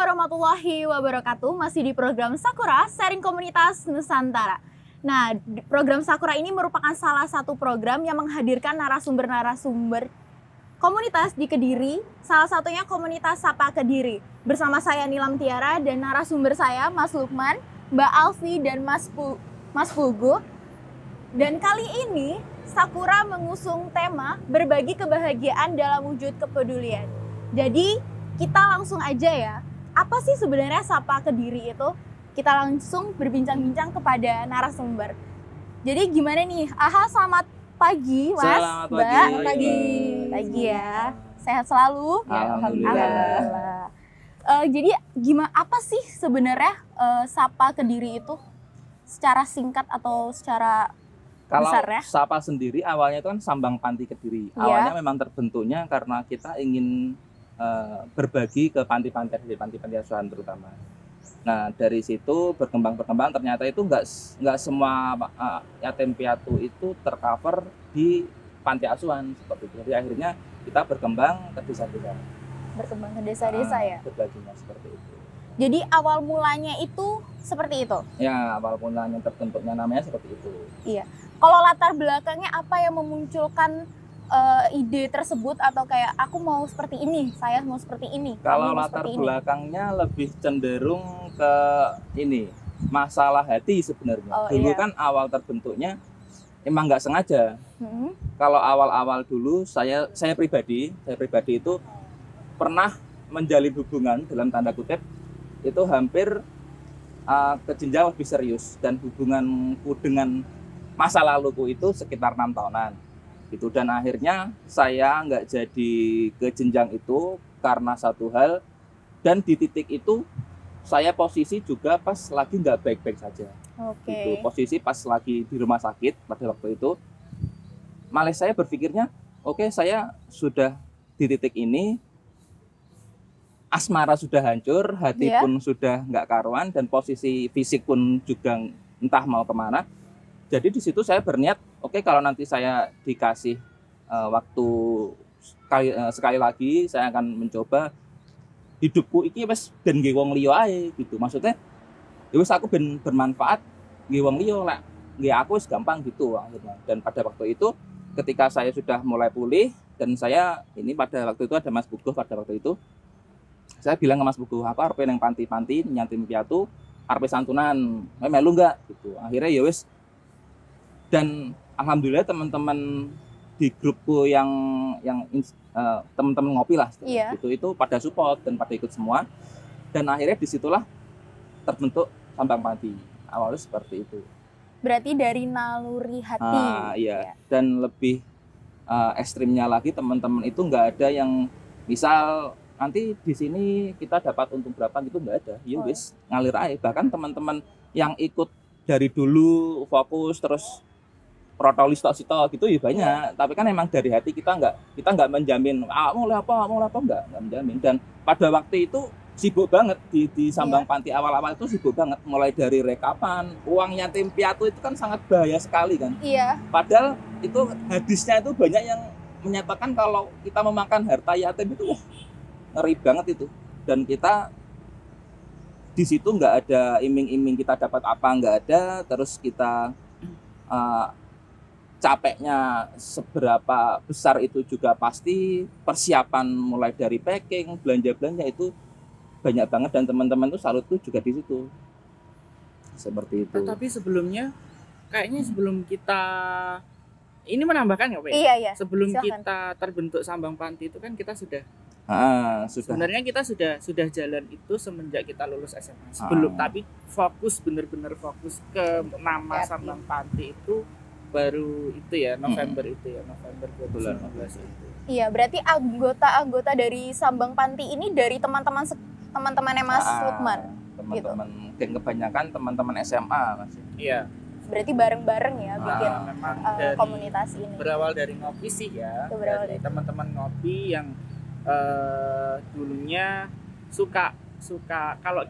warahmatullahi wabarakatuh. Masih di program Sakura, sharing komunitas Nusantara. Nah, program Sakura ini merupakan salah satu program yang menghadirkan narasumber-narasumber komunitas di Kediri, salah satunya komunitas Sapa Kediri. Bersama saya Nilam Tiara dan narasumber saya Mas Lukman, Mbak Alfi, dan Mas Pugu. Dan kali ini Sakura mengusung tema berbagi kebahagiaan dalam wujud kepedulian. Jadi kita langsung aja ya, apa sih sebenarnya Sapa Kediri itu? Kita langsung berbincang-bincang kepada narasumber. Jadi gimana nih? Selamat pagi Mas, Selamat Mbak. pagi. Pagi ya. Sehat selalu? Alhamdulillah. Jadi gimana? Apa sih sebenarnya Sapa Kediri itu? Secara singkat atau secara Kalau besar ya? Sapa sendiri awalnya itu kan Sambang Panti Kediri. Awalnya memang terbentuknya karena kita ingin berbagi ke panti-panti asuhan terutama. Nah dari situ berkembang ternyata itu nggak semua yatim piatu itu tercover di panti asuhan seperti itu. Jadi akhirnya kita berkembang ke desa-desa. Berkembang ke desa-desa ya? Berbaginya seperti itu. Jadi awal mulanya itu seperti itu? Ya awal mulanya terbentuknya namanya seperti itu. Iya. Kalau latar belakangnya apa yang memunculkan ide tersebut atau kayak aku mau seperti ini, saya mau seperti ini. Kalau latar belakangnya lebih cenderung ke ini masalah hati sebenarnya. Dulu kan awal terbentuknya emang nggak sengaja. Kalau awal-awal dulu saya pribadi itu pernah menjalin hubungan dalam tanda kutip itu hampir ke jenjang lebih serius, dan hubunganku dengan masa laluku itu sekitar 6 tahunan. Gitu. Dan akhirnya saya nggak jadi ke jenjang itu karena satu hal, dan di titik itu saya posisi juga pas lagi nggak baik-baik saja. Gitu. Posisi pas lagi di rumah sakit pada waktu itu, malah saya berpikirnya oke, saya sudah di titik ini, asmara sudah hancur, hati pun sudah nggak karuan, dan posisi fisik pun juga entah mau kemana. Jadi di situ saya berniat, oke, kalau nanti saya dikasih waktu sekali lagi, saya akan mencoba hidupku iki wis ben nggih wong liya ae gitu. Maksudnya ya wis aku ben bermanfaat nggih wong liya, lek nggih aku wis gampang gitu akhirnya. Dan pada waktu itu ketika saya sudah mulai pulih, dan saya ini pada waktu itu ada Mas Buguh pada waktu itu, saya bilang ke Mas Buguh, aku arep nang panti-panti yatim piatu, arep santunan, melu enggak gitu. Akhirnya ya wis. Dan alhamdulillah teman-teman di grupku yang teman-teman ngopi lah itu pada support dan pada ikut semua, dan akhirnya disitulah terbentuk Sambang Panti. Awalnya seperti itu. Berarti dari naluri hati. Iya. Dan lebih ekstrimnya lagi, teman-teman itu nggak ada yang misal nanti di sini kita dapat untung berapa gitu, nggak ada. Ya wis ngalir aja. Bahkan teman-teman yang ikut dari dulu fokus terus protolis tok gitu ya banyak, tapi kan emang dari hati kita nggak menjamin mau apa nggak menjamin. Dan pada waktu itu sibuk banget di Sambang Panti, awal-awal itu sibuk banget, mulai dari rekapan uang yatim piatu itu kan sangat bahaya sekali kan. Padahal itu hadisnya itu banyak yang menyatakan kalau kita memakan harta yatim itu ngeri banget itu. Dan kita di situ nggak ada iming-iming kita dapat apa, nggak ada. Terus kita capeknya seberapa besar itu juga pasti, persiapan mulai dari packing, belanja itu banyak banget, dan teman-teman tuh salut tuh juga di situ. Seperti itu. Tapi sebelumnya kayaknya sebelum kita ini menambahkan nggak Pak? Iya. Sebelum kita terbentuk Sambang Panti itu kan kita sudah. Sebenarnya kita sudah jalan itu semenjak kita lulus SMA. Sebelum tapi benar-benar fokus ke nama Sambang Panti itu baru itu ya, November 2019 itu. Iya, berarti anggota dari Sambang Panti ini dari teman-temannya Mas Lukman. Teman-teman gitu. Kebanyakan teman-teman SMA masih. Iya. Berarti bareng-bareng ya bikin komunitas ini. Berawal dari ngopi sih ya. Dari teman-teman ngopi yang dulunya suka kalau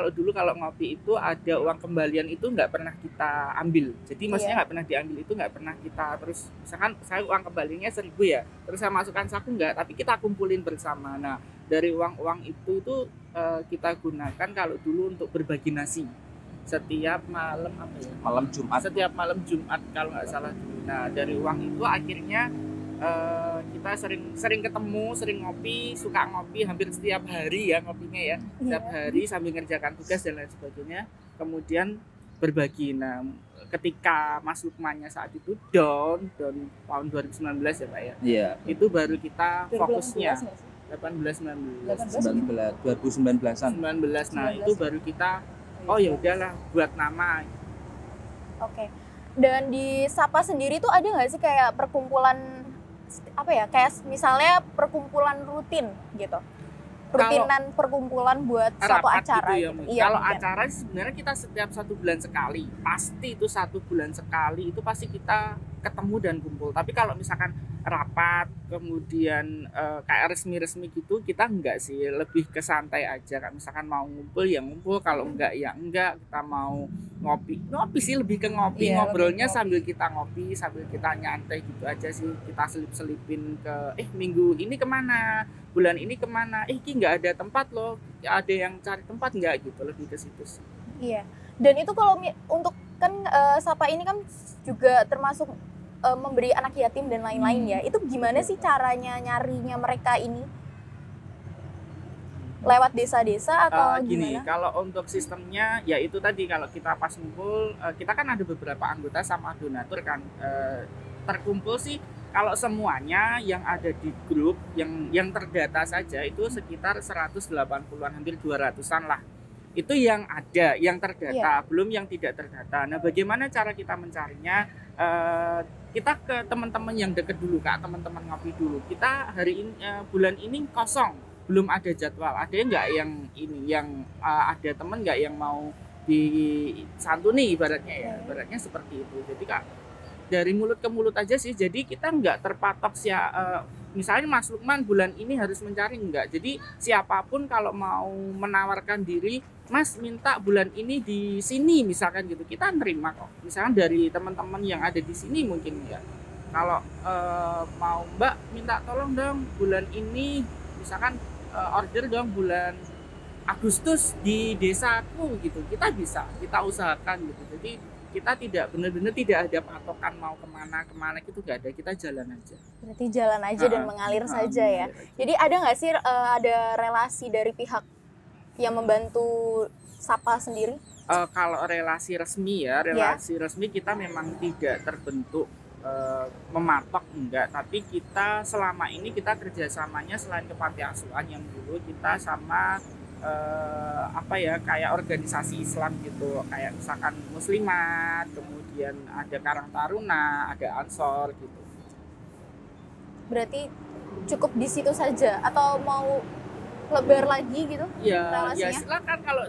dulu kalau ngopi itu ada uang kembalian itu nggak pernah kita ambil. Jadi maksudnya nggak pernah diambil, itu nggak pernah kita terus, misalkan saya uang kembaliannya 1.000 ya, terus saya masukkan saku nggak, tapi kita kumpulin bersama. Nah Dari uang itu kita gunakan kalau dulu untuk berbagi nasi setiap malam malam Jumat, setiap malam Jumat kalau nggak salah dulu. Nah dari uang itu akhirnya kita sering ketemu, sering ngopi, suka ngopi hampir setiap hari ya ngopinya ya, setiap hari sambil ngerjakan tugas dan lain sebagainya, kemudian berbagi. Nah ketika Mas Lukmannya saat itu down tahun 2019 ya Pak ya, itu baru kita fokusnya 2019. Nah itu baru kita ya udahlah buat nama. Oke. Dan di Sapa sendiri tuh ada nggak sih kayak perkumpulan kayak misalnya perkumpulan rutin gitu, rutinan perkumpulan buat satu acara gitu ya, gitu. Iya, kalau acara sebenarnya kita setiap 1 bulan sekali, pasti itu 1 bulan sekali itu pasti kita ketemu dan kumpul. Tapi kalau misalkan rapat kemudian kayak resmi gitu, kita enggak sih, lebih ke santai aja. Kayak misalkan mau ngumpul ya ngumpul, kalau enggak ya enggak. Kita mau ngopi sih, lebih ke ngopi, ngobrolnya sambil kita ngopi, sambil kita nyantai gitu aja sih. Kita selip-selipin ke minggu ini kemana, bulan ini kemana, ki nggak ada tempat loh, ada yang cari tempat nggak gitu, lebih ke situ sih. Iya. Dan itu kalau untuk kan Sapa ini kan juga termasuk memberi anak yatim dan lain-lain ya. Itu gimana sih caranya nyarinya mereka ini? Lewat desa-desa atau gini, gimana? Kalau untuk sistemnya ya itu tadi, kalau kita pas ngumpul, kita kan ada beberapa anggota sama donatur kan, terkumpul sih kalau semuanya yang ada di grup yang terdata saja itu sekitar 180-an, hampir 200-an lah. Itu yang ada, yang terdata, belum yang tidak terdata. Nah, bagaimana cara kita mencarinya? Kita ke teman-teman yang dekat dulu, Kak, teman-teman ngopi dulu. Kita hari ini bulan ini kosong, belum ada jadwal. Ada nggak yang ada teman nggak yang mau disantuni ibaratnya ya, ibaratnya seperti itu. Jadi Kak, dari mulut ke mulut aja sih. Jadi kita nggak terpatok misalnya Mas Lukman bulan ini harus mencari, enggak. Jadi siapapun kalau mau menawarkan diri, Mas minta bulan ini di sini misalkan gitu, kita nerima kok. Misalkan dari teman-teman yang ada di sini mungkin ya. Kalau mau Mbak minta tolong dong bulan ini, misalkan order dong bulan Agustus di desaku gitu, kita bisa, kita usahakan gitu. Jadi kita tidak benar-benar tidak ada patokan mau kemana itu nggak ada, kita jalan aja. Berarti jalan aja dan mengalir saja ya. Jadi ada nggak sih ada relasi dari pihak yang membantu Sapa sendiri? Kalau relasi resmi ya, resmi kita memang tidak terbentuk mematok, enggak. Tapi kita selama ini kita kerjasamanya selain ke panti asuhan yang dulu, kita sama kayak organisasi Islam gitu, kayak misalkan Muslimat, kemudian ada Karang Taruna, ada Ansor gitu. Berarti cukup di situ saja atau mau lebar lagi gitu? Ya silakan, kalau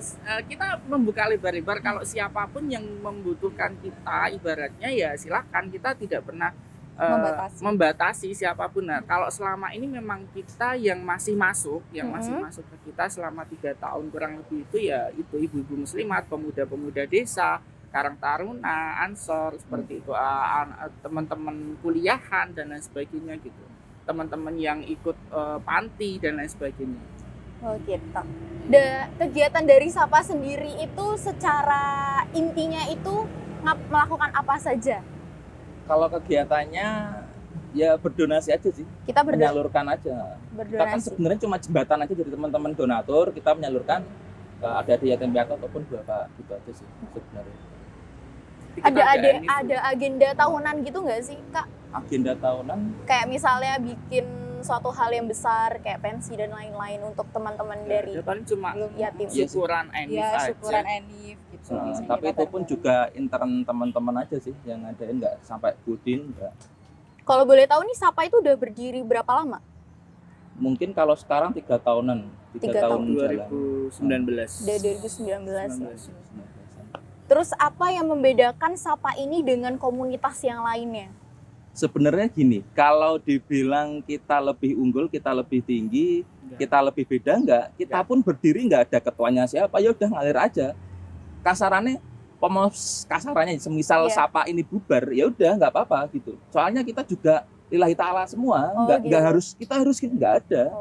kita membuka lebar-lebar, kalau siapapun yang membutuhkan kita ibaratnya ya silakan, kita tidak pernah membatasi siapapun. Nah, kalau selama ini memang kita yang masih masuk ke kita selama 3 tahun kurang lebih itu ya itu ibu-ibu muslimat, pemuda-pemuda desa, Karang Taruna, Ansor seperti itu, teman-teman kuliahan dan lain sebagainya gitu, teman-teman yang ikut panti dan lain sebagainya. Oh gitu. Kegiatan dari Sapa sendiri itu secara intinya itu melakukan apa saja? Kalau kegiatannya ya berdonasi aja sih. Kita menyalurkan aja. Kita kan sebenarnya cuma jembatan aja dari teman-teman donatur, kita menyalurkan ke adik-adik yatim piatu ataupun bapak, gitu aja sih sebenarnya. Ada agenda tahunan gitu nggak sih, Kak? Agenda tahunan? Kayak misalnya bikin suatu hal yang besar kayak pensi dan lain-lain untuk teman-teman dari paling cuma yatim. Syukuran enif aja. Syukuran enif gitu. Tapi itu pun juga intern teman-teman aja sih yang ngadain, nggak sampai budin enggak. Kalau boleh tahu nih Sapa itu udah berdiri berapa lama? Mungkin kalau sekarang 3 tahunan. 3 tahun 2019. Dari 2019 ya. Terus apa yang membedakan Sapa ini dengan komunitas yang lainnya? Sebenarnya gini, kalau dibilang kita lebih unggul, kita lebih tinggi, kita lebih beda enggak, kita pun berdiri enggak ada ketuanya siapa, ya udah ngalir aja. Kasarannya semisal Sapa ini bubar, ya udah nggak apa-apa gitu. Soalnya kita juga lillahi ta'ala semua, nggak harus kita harus enggak ada.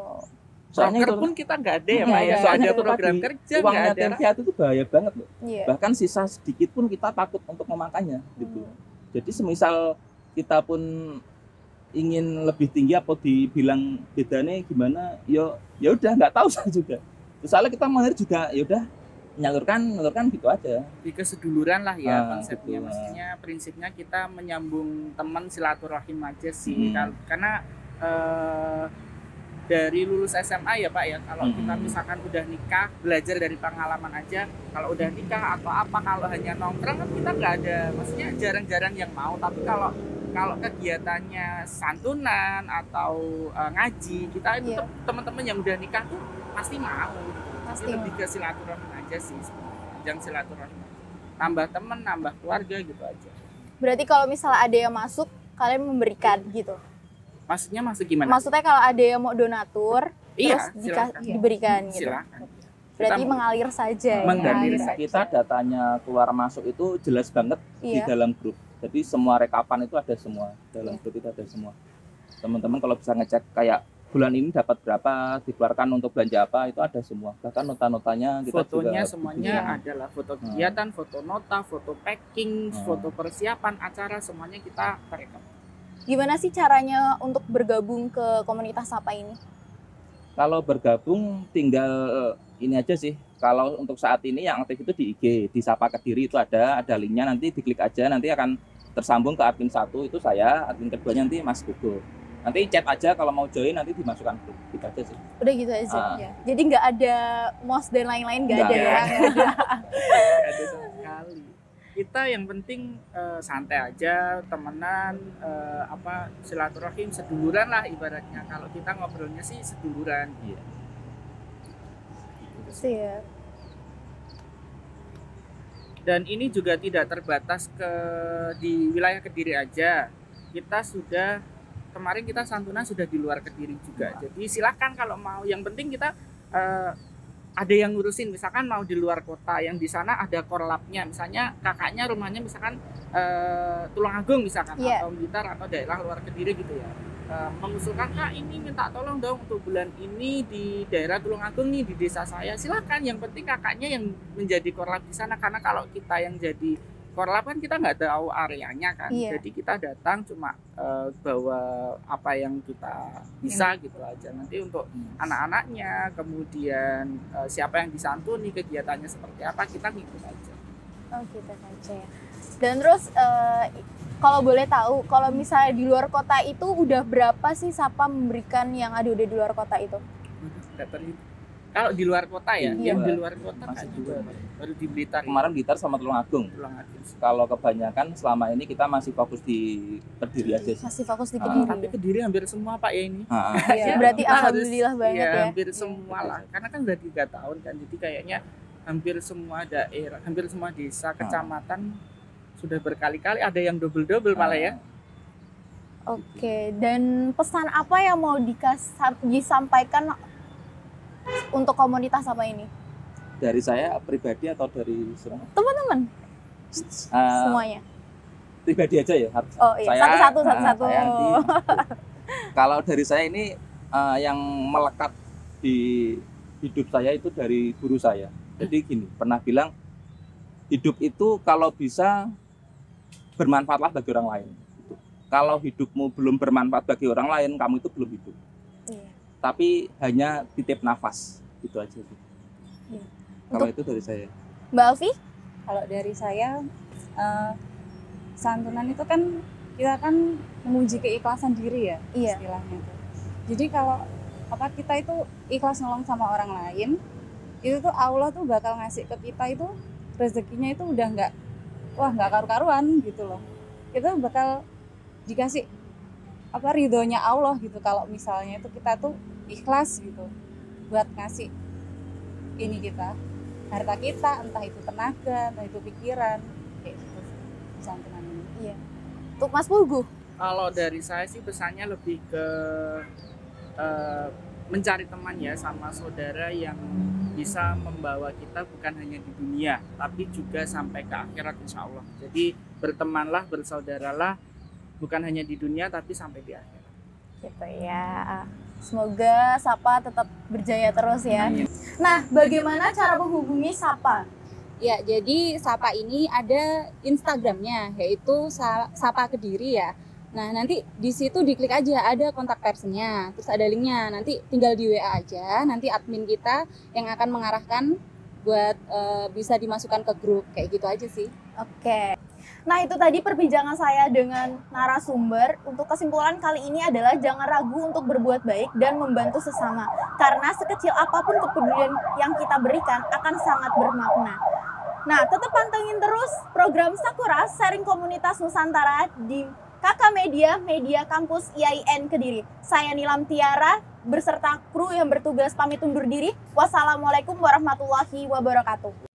Soalnya proker pun kita nggak ada ya Pak ya. Soalnya program kerja nggak uangnya ada. tim piatu itu bahaya banget loh. Iya. Bahkan sisa sedikit pun kita takut untuk memakannya gitu. Jadi semisal kita pun ingin lebih tinggi apa dibilang bedanya gimana, ya udah nggak tahu saya juga. Soalnya kita mengalir juga ya udah menyalurkan gitu aja. Di keseduluran lah ya konsepnya. Gitu. Maksudnya prinsipnya kita menyambung teman silaturahim aja sih. Karena dari lulus SMA ya Pak ya, kalau kita misalkan udah nikah, belajar dari pengalaman aja, kalau udah nikah atau apa, kalau hanya nongkrong kan kita nggak ada, maksudnya jarang-jarang yang mau. Tapi kalau kegiatannya santunan atau ngaji, kita itu teman-teman yang udah nikah tuh pasti mau. Pasti lebih ke silaturahim aja sih sebenarnya. Jangan silaturahim aja. Nambah teman, nambah keluarga gitu aja. Berarti kalau misalnya ada yang masuk, kalian memberikan gitu? Maksudnya masuk gimana? Maksudnya kalau ada yang mau donatur, iya, terus diberikan gitu? Silakan. Berarti mengalir saja. Mengalir ya? Kita datanya keluar masuk itu jelas banget di dalam grup. Jadi semua rekapan itu ada semua. Dalam grup itu ada semua. Teman-teman kalau bisa ngecek kayak bulan ini dapat berapa, dikeluarkan untuk belanja apa, itu ada semua. Bahkan nota-notanya kita fotonya juga semuanya adalah foto kegiatan, foto nota, foto packing, foto persiapan acara, semuanya kita rekam. Gimana sih caranya untuk bergabung ke komunitas Sapa ini? Kalau bergabung tinggal ini aja sih. Kalau untuk saat ini yang aktif itu di IG, di Sapa Kediri itu ada linknya, nanti diklik aja, nanti akan tersambung ke admin 1 itu saya, admin keduanya nanti Mas Gugo. Nanti chat aja kalau mau join, nanti dimasukkan grup, gitu aja sih. Udah gitu aja. Jadi nggak ada mos dan lain-lain, nggak ada ya? Nggak ada sama sekali. Kita yang penting santai aja, temenan, silaturahim, seduluran lah ibaratnya. Kalau kita ngobrolnya sih seduluran. Iya. Siap. Dan ini juga tidak terbatas di wilayah Kediri aja. Kita sudah kemarin kita santunan sudah di luar Kediri juga. Jadi silakan kalau mau. Yang penting kita ada yang ngurusin, misalkan mau di luar kota, yang di sana ada korlapnya, misalnya kakaknya rumahnya misalkan Tulungagung misalkan, atau Blitar atau daerah luar Kediri gitu ya, mengusulkan Kak ini minta tolong dong untuk bulan ini di daerah Tulungagung nih di desa saya, silakan. Yang penting kakaknya yang menjadi korlap di sana, karena kalau kita yang jadi korlap kan kita nggak tahu areanya kan, jadi kita datang cuma bawa apa yang kita bisa gitu aja. Nanti untuk anak-anaknya, kemudian siapa yang disantuni, kegiatannya seperti apa, kita ngikut aja. Oh gitu aja ya. Dan terus kalau boleh tahu, kalau misalnya di luar kota itu udah berapa sih Sapa memberikan yang ada di luar kota itu? Kalau di luar kota ya, yang di luar kota kan juga baru di Blitar. Kemarin Blitar sama Tulungagung. Kalau kebanyakan selama ini kita masih fokus di Kediri aja sih. Masih fokus di Kediri. Tapi Kediri hampir semua Pak ya ini. Berarti alhamdulillah banget ya. Hampir semua lah, karena kan udah 3 tahun kan, jadi kayaknya hampir semua daerah, hampir semua desa, kecamatan sudah berkali-kali, ada yang double-double malah ya. Oke, dan pesan apa yang mau disampaikan untuk komunitas apa ini? Dari saya pribadi atau dari semua? Teman-teman. Semuanya. Pribadi aja ya. Oh iya, satu-satu. Kalau dari saya ini yang melekat di hidup saya itu dari guru saya. Jadi gini, pernah bilang hidup itu kalau bisa bermanfaatlah bagi orang lain. Kalau hidupmu belum bermanfaat bagi orang lain, kamu itu belum hidup. Tapi hanya titip nafas, gitu aja sih. Kalau itu dari saya. Mbak Alfi? Kalau dari saya, santunan itu kan kita kan menguji keikhlasan diri ya, istilahnya itu. Jadi kalau kita itu ikhlas nolong sama orang lain, itu tuh Allah tuh bakal ngasih ke kita itu rezekinya itu udah nggak karu-karuan gitu loh. Kita bakal dikasih ridhonya Allah gitu kalau misalnya itu kita tuh ikhlas gitu buat ngasih ini kita, harta kita, entah itu tenaga, entah itu pikiran, kayak gitu santunan ini. Iya. Untuk Mas Pugu? Kalau dari saya sih pesannya lebih ke mencari teman ya, sama saudara yang bisa membawa kita bukan hanya di dunia tapi juga sampai ke akhirat insya Allah. Jadi bertemanlah, bersaudaralah, bukan hanya di dunia tapi sampai di akhirat. Gitu ya. Semoga Sapa tetap berjaya terus ya. Nah, bagaimana cara menghubungi Sapa? Ya, jadi Sapa ini ada Instagramnya, yaitu Sapa Kediri ya. Nah, nanti di situ diklik aja, ada kontak personnya, terus ada linknya. Nanti tinggal di WA aja, nanti admin kita yang akan mengarahkan buat bisa dimasukkan ke grup, kayak gitu aja sih. Oke. Nah, itu tadi perbincangan saya dengan narasumber. Untuk kesimpulan kali ini adalah jangan ragu untuk berbuat baik dan membantu sesama. Karena sekecil apapun kepedulian yang kita berikan akan sangat bermakna. Nah, tetap pantengin terus program Sakura Sharing Komunitas Nusantara di Kakak Media, Media Kampus IAIN Kediri. Saya Nilam Tiara beserta kru yang bertugas pamit undur diri. Wassalamualaikum warahmatullahi wabarakatuh.